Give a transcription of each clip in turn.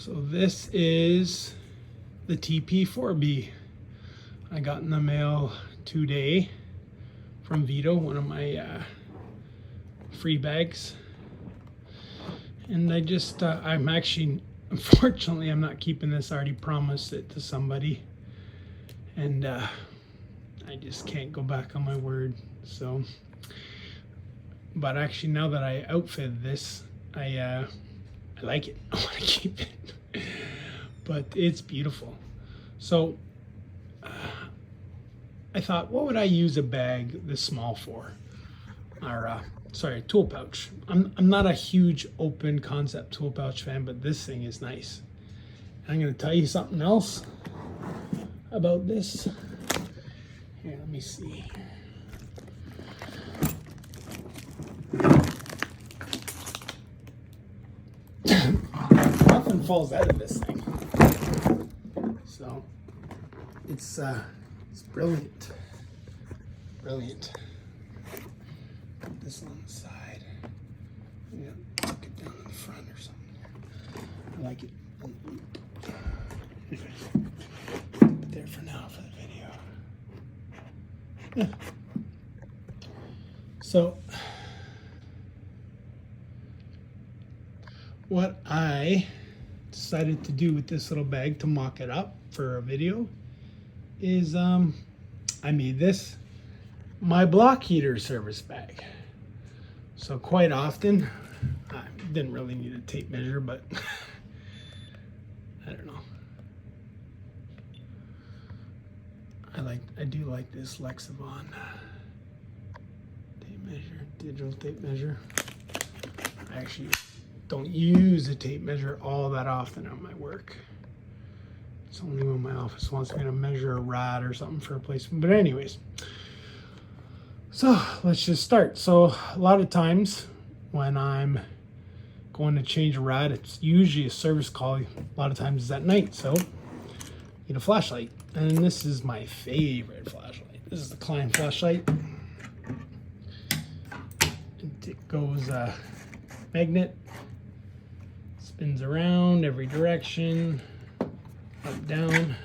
So this is the TP4B I got in the mail today from Veto, one of my free bags. And I just, I'm actually, unfortunately, I'm not keeping this. I already promised it to somebody. And I just can't go back on my word. So, but actually now that I outfitted this, I like it. I want to keep it. But it's beautiful. So I thought, what would I use a bag this small for? Or sorry, a tool pouch. I'm not a huge open concept tool pouch fan, but this thing is nice. I'm going to tell you something else about this. Here, let me see. Nothing falls out of this thing. So it's brilliant. Brilliant. Put this on the side. Yeah, tuck it down in the front or something. I like it. Anyway, put it there for now for the video. Yeah. So what I decided to do with this little bag to mock it up for a video is I made this my block heater service bag. So quite often, I didn't really need a tape measure, but I don't know. I do like this Lexavon tape measure, digital tape measure. I actually don't use a tape measure all that often on my work. It's only when my office wants me to measure a rod or something for a placement. But anyways, so let's just start. So a lot of times when I'm going to change a rod, it's usually a service call. A lot of times it's at night, so need a flashlight. And this is my favorite flashlight. This is the Klein flashlight. It goes magnet, spins around every direction, up, down.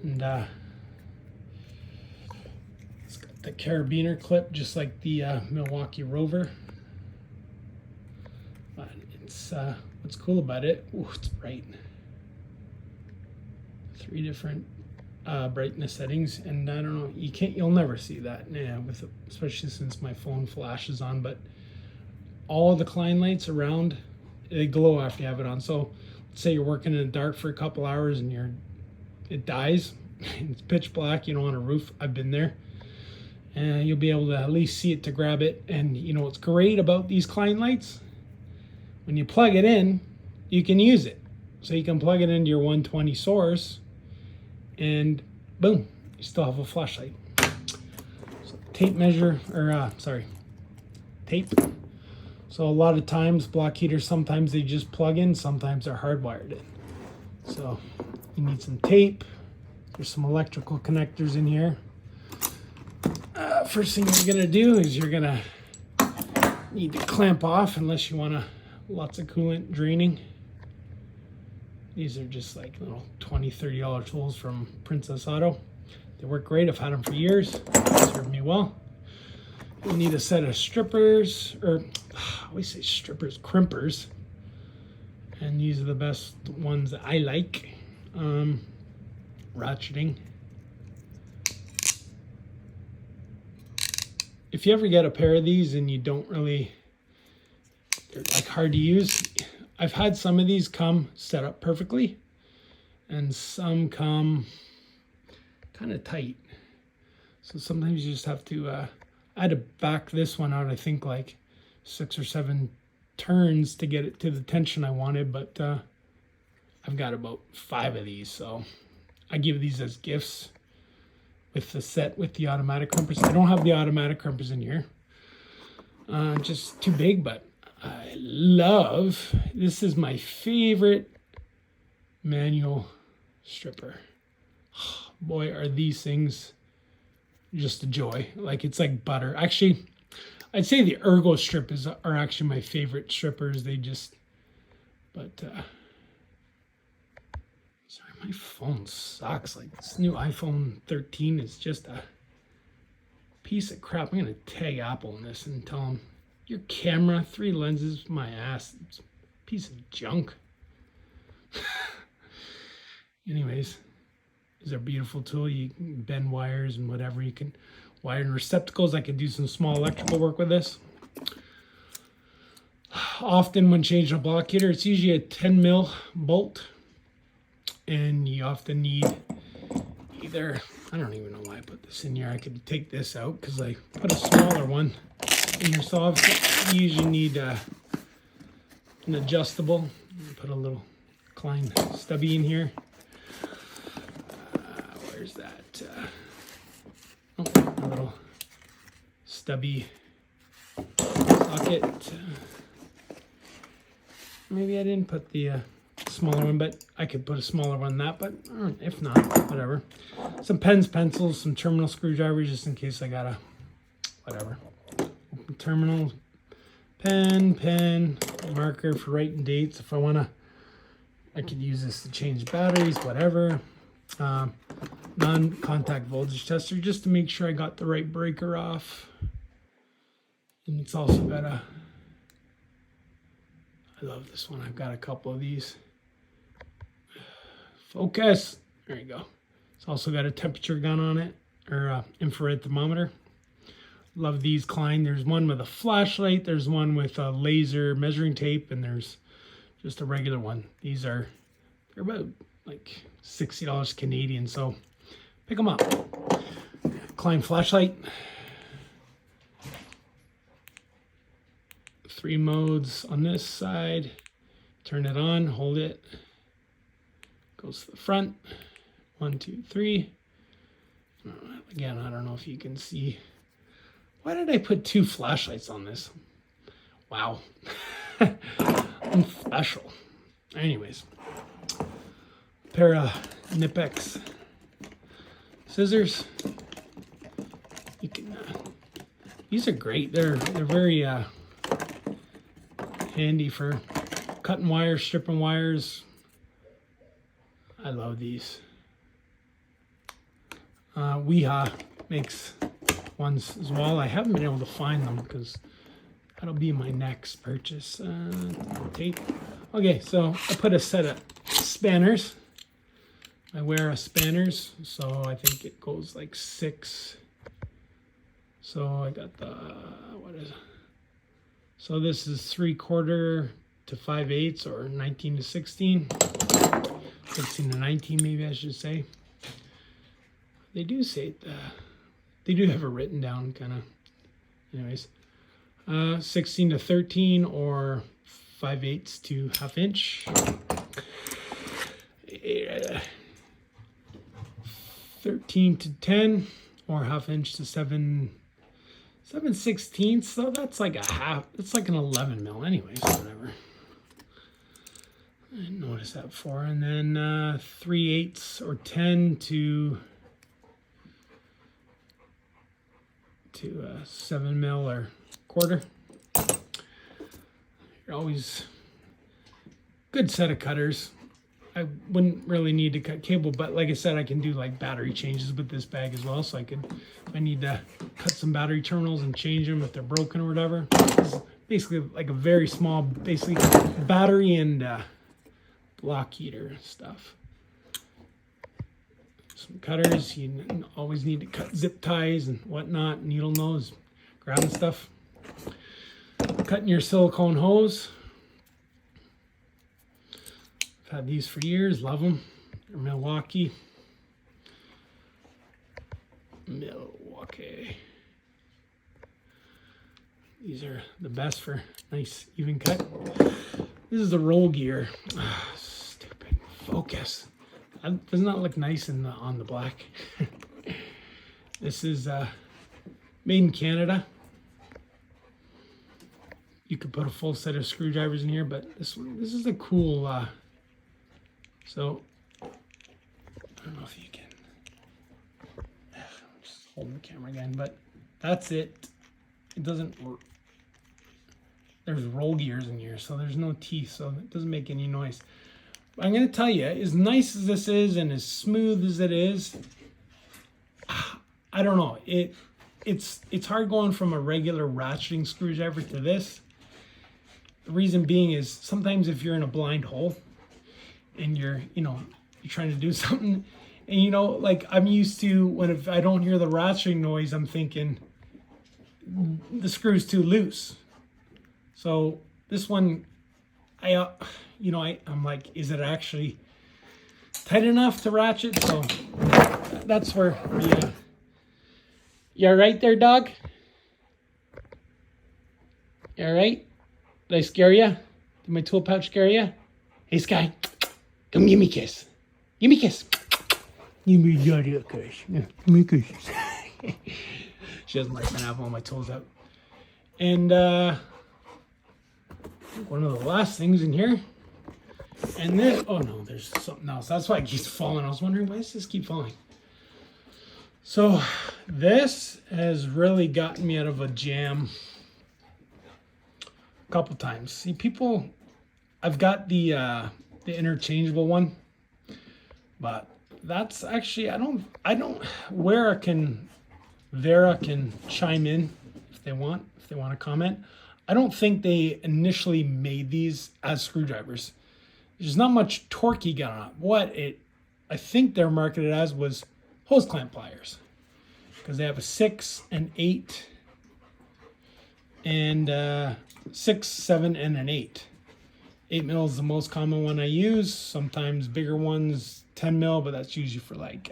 And it's got the carabiner clip, just like the Milwaukee Rover. But it's what's cool about it. Ooh, it's bright. 3 different brightness settings, and I don't know. You'll never see that, with especially since my phone flashes on. But all the Klein lights around, they glow after you have it on. So let's say you're working in the dark for a couple hours and it dies. It's pitch black, on a roof. I've been there. And you'll be able to at least see it to grab it. And what's great about these Klein lights? When you plug it in, you can use it. So you can plug it into your 120 source and boom, you still have a flashlight. So tape measure, or tape. So a lot of times block heaters, sometimes they just plug in, sometimes they're hardwired in. So you need some tape. There's some electrical connectors in here. First thing you're gonna do is you're gonna need to clamp off, unless you wanna lots of coolant draining. These are just like little $20, $30 tools from Princess Auto. They work great. I've had them for years. They serve me well. You'll need a set of strippers, or I always say strippers, crimpers. And these are the best ones that I like. Ratcheting. If you ever get a pair of these and you don't really, they're like hard to use. I've had some of these come set up perfectly, and some come kind of tight. So sometimes you just have to, I had to back this one out, I think like 6 or 7 turns to get it to the tension I wanted, but I've got about 5 of these, so I give these as gifts with the set with the automatic crimpers. I don't have the automatic crimpers in here, just too big, but I love, this is my favorite manual stripper. Boy, are these things just a joy. Like, it's like butter. Actually, I'd say the ergo strip are actually my favorite strippers. They just, but sorry, my phone sucks. Like this new iPhone 13 is just a piece of crap. I'm gonna tag Apple in this and tell them your camera, 3 lenses, my ass, it's a piece of junk. Anyways, these are a beautiful tool. You can bend wires and whatever. You can wire in receptacles. I could do some small electrical work with this. Often when changing a block heater, it's usually a 10 mil bolt, and you often need either, I don't even know why I put this in here. I could take this out because I put a smaller one in here. So you usually need an adjustable. Put a little Klein stubby in here. Where's that? A little stubby socket. Maybe I didn't put the smaller one, but I could put a smaller one than that, but if not, whatever. Some pens, pencils, some terminal screwdrivers, just in case I gotta, whatever. Open terminal, pen, marker for writing dates. If I wanna, I could use this to change batteries, whatever. Non-contact voltage tester, just to make sure I got the right breaker off. And it's also got a, I love this one. I've got a couple of these. Focus. There you go. It's also got a temperature gun on it, or infrared thermometer. Love these Klein. There's one with a flashlight. There's one with a laser measuring tape, and there's just a regular one. These are, they're about like $60 Canadian, so pick them up. Klein flashlight. 3 modes on this side. Turn it on, hold it. Goes to the front. 1, 2, 3. Again, I don't know if you can see. Why did I put 2 flashlights on this? Wow. I'm special. Anyways. Pair of Nipex scissors. You can. These are great. They're very handy for cutting wires, stripping wires. I love these. Weha makes ones as well. I haven't been able to find them because that'll be my next purchase. Tape. Okay, so I put a set of spanners. I wear a spanners, so I think it goes like 6. So I got the, what is it? So this is 3/4 to 5/8, or 19 to 16. 16 to 19, maybe I should say. They do say, they do have it written down, kind of. Anyways, 16 to 13, or 5/8 to 1/2 inch. 13 to 10, or 1/2 inch to 7/16. So that's like a half. It's like an 11 mil, anyways. Whatever. I didn't notice that before. And then 3/8 or 10 to 7 mil or 1/4. You're always good set of cutters. I wouldn't really need to cut cable, but like I said, I can do like battery changes with this bag as well. So I could, if I need to cut some battery terminals and change them if they're broken or whatever. This is basically like a very small, basically battery and block heater stuff. Some cutters, you always need to cut zip ties and whatnot, needle nose, grabbing stuff. Cutting your silicone hose. I've had these for years, love them. They're Milwaukee. These are the best for nice even cut. This is the roll gear. Stupid focus. That does not look nice on the black. This is made in Canada. You could put a full set of screwdrivers in here, but this is a cool. So I don't know if you can. I'm just holding the camera again, but that's it. It doesn't work. there's roll gears in here, so there's no teeth, so it doesn't make any noise. But I'm going to tell you, as nice as this is and as smooth as it is, I don't know. It's hard going from a regular ratcheting screwdriver to this. The reason being is sometimes if you're in a blind hole and you're trying to do something, and like I'm used to if I don't hear the ratcheting noise, I'm thinking the screw's too loose. So this one, I'm like, is it actually tight enough to ratchet? So that's where you all right there, dog? You all right? Did I scare you? Did my tool pouch scare you? Hey, Sky, come give me a kiss. Give me a kiss. Give me a kiss. Yeah, give me a kiss. She doesn't like when I have all my tools out. And one of the last things in here, and then, oh no, there's something else. That's why it keeps falling. I was wondering, why does this keep falling? So this has really gotten me out of a jam a couple times. See, people, I've got the interchangeable one, but that's actually, I don't, Vera can chime in if they want to comment. I don't think they initially made these as screwdrivers. There's not much torque you got on it. What I think they're marketed as was hose clamp pliers, because they have a 6 and 8 and 6, 7, and an 8. 8 mil is the most common one I use. Sometimes bigger ones, 10 mil, but that's usually for like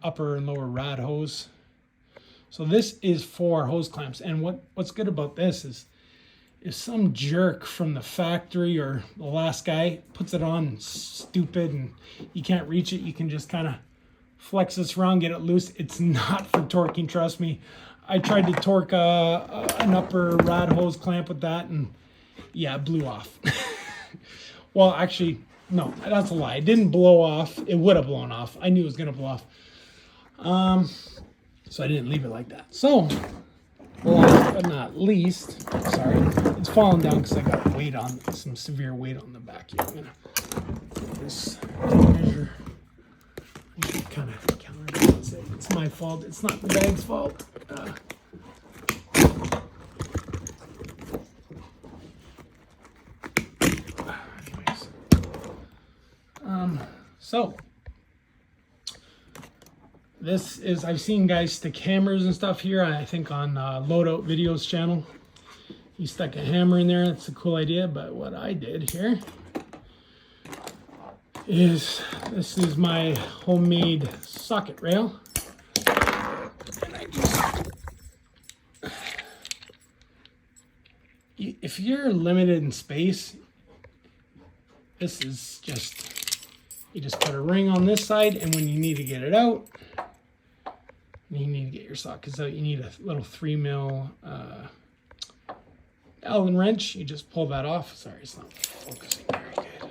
upper and lower rad hose. So this is for hose clamps. And what's good about this is if some jerk from the factory or the last guy puts it on stupid and you can't reach it, you can just kind of flex this around, get it loose. It's not for torquing, trust me. I tried to torque an upper rad hose clamp with that, and yeah, it blew off. Well, actually, no, that's a lie. It didn't blow off. It would have blown off. I knew it was going to blow off. So I didn't leave it like that. So, last but not least, sorry, it's falling down because I got weight on, some severe weight on the back here. I'm going to put this measure. I should kind of counterbalance it. It's my fault. It's not the bag's fault. So this is, I've seen guys stick hammers and stuff here. I think on Loadout Videos channel, he stuck a hammer in there. That's a cool idea. But what I did here is, this is my homemade socket rail. And I just, if you're limited in space, this is just, you just put a ring on this side, and when you need to get it out, you need to get your sockets out, you need a little 3 mil Allen wrench. You just pull that off. Sorry, it's not focusing very good.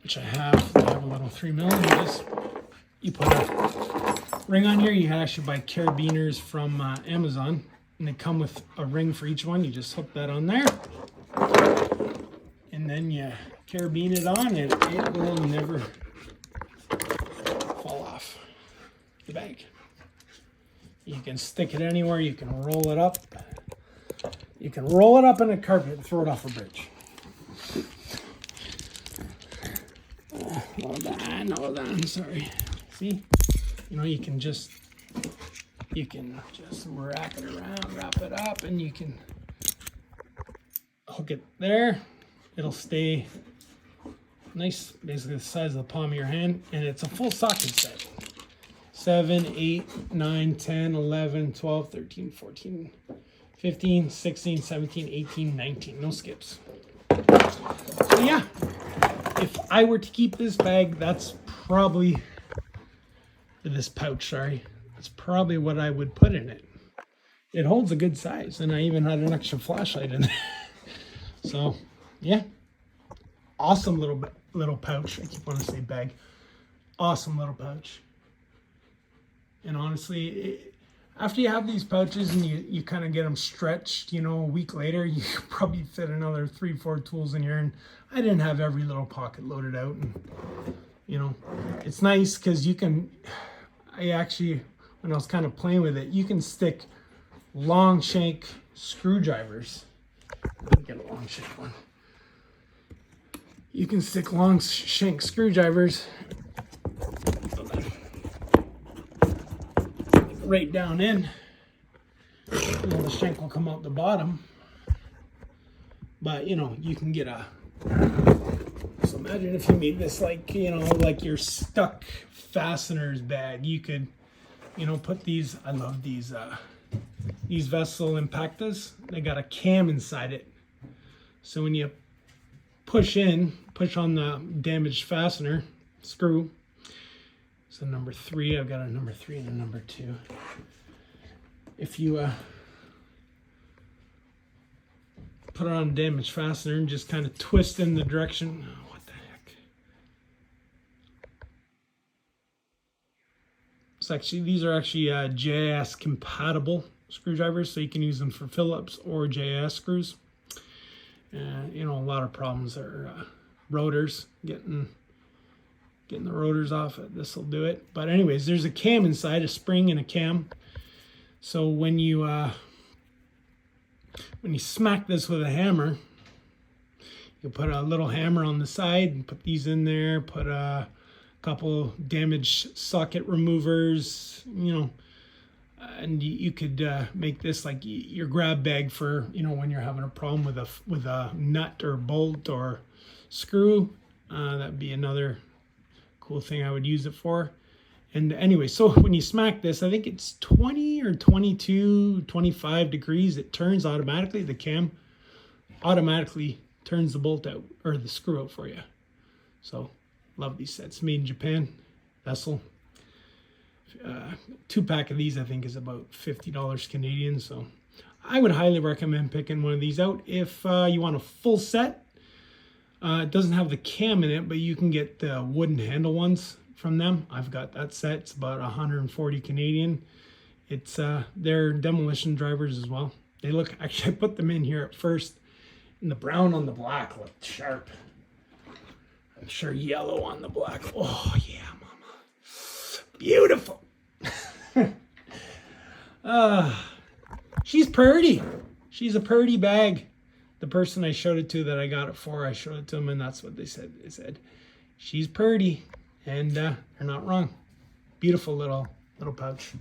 Which I have a little 3 mil. You put a ring on here. You can actually buy carabiners from Amazon, and they come with a ring for each one. You just hook that on there, and then you carabine it on, and it will never fall off the bag. You can stick it anywhere. You can roll it up. You can roll it up in a carpet and throw it off a bridge. Hold on, sorry. See? You can just wrap it around, wrap it up, and you can hook it there. It'll stay nice, basically the size of the palm of your hand, and it's a full socket set. 7, 8, 9, 10, 11, 12, 13, 14, 15, 16, 17, 18, 19. No skips. So yeah, if I were to keep this bag, that's probably, this pouch, sorry, that's probably what I would put in it. It holds a good size, and I even had an extra flashlight in there. So yeah, awesome little pouch. I keep wanting to say bag. Awesome little pouch. And honestly, after you have these pouches and you kind of get them stretched, you know, a week later, you could probably fit another 3-4 tools in here. And I didn't have every little pocket loaded out. And, you know, it's nice because you can, I actually, when I was kind of playing with it, you can stick long shank screwdrivers. Let me get a long shank one. You can stick long shank screwdrivers right down in. You know, the shank will come out the bottom, but you know, you can get a, so imagine if you made this like, you know, like your stuck fasteners bag. You could, you know, put these, I love these vessel impactas. They got a cam inside it, so when you push on the damaged fastener screw. So number 3, I've got a number 3 and a number 2. If you put it on a damaged fastener and just kind of twist in the direction, oh, what the heck? It's actually, these are actually JIS compatible screwdrivers, so you can use them for Phillips or JIS screws. You know, a lot of problems are rotors, getting the rotors off. This will do it. But anyways, there's a cam inside, a spring and a cam. So when you smack this with a hammer, you put a little hammer on the side and put these in there, put a couple damaged socket removers, you know, and you could make this like your grab bag for, you know, when you're having a problem with a nut or bolt or screw. That'd be another cool thing I would use it for. And anyway, so when you smack this, I think it's 20 or 22, 25 degrees. It turns automatically. The cam automatically turns the bolt out or the screw out for you. So love these sets. Made in Japan, vessel. 2-pack of these I think is about $50 Canadian. So I would highly recommend picking one of these out if you want a full set. It doesn't have the cam in it, but you can get the wooden handle ones from them. I've got that set. It's about 140 Canadian. It's they're demolition drivers as well. They look, actually I put them in here at first, and the brown on the black looked sharp. I'm sure yellow on the black. Oh yeah, mama. Beautiful. She's pretty. She's a pretty bag. The person I showed it to that I got it for, I showed it to them, and that's what they said. They said, she's pretty, and they're not wrong. Beautiful little pouch.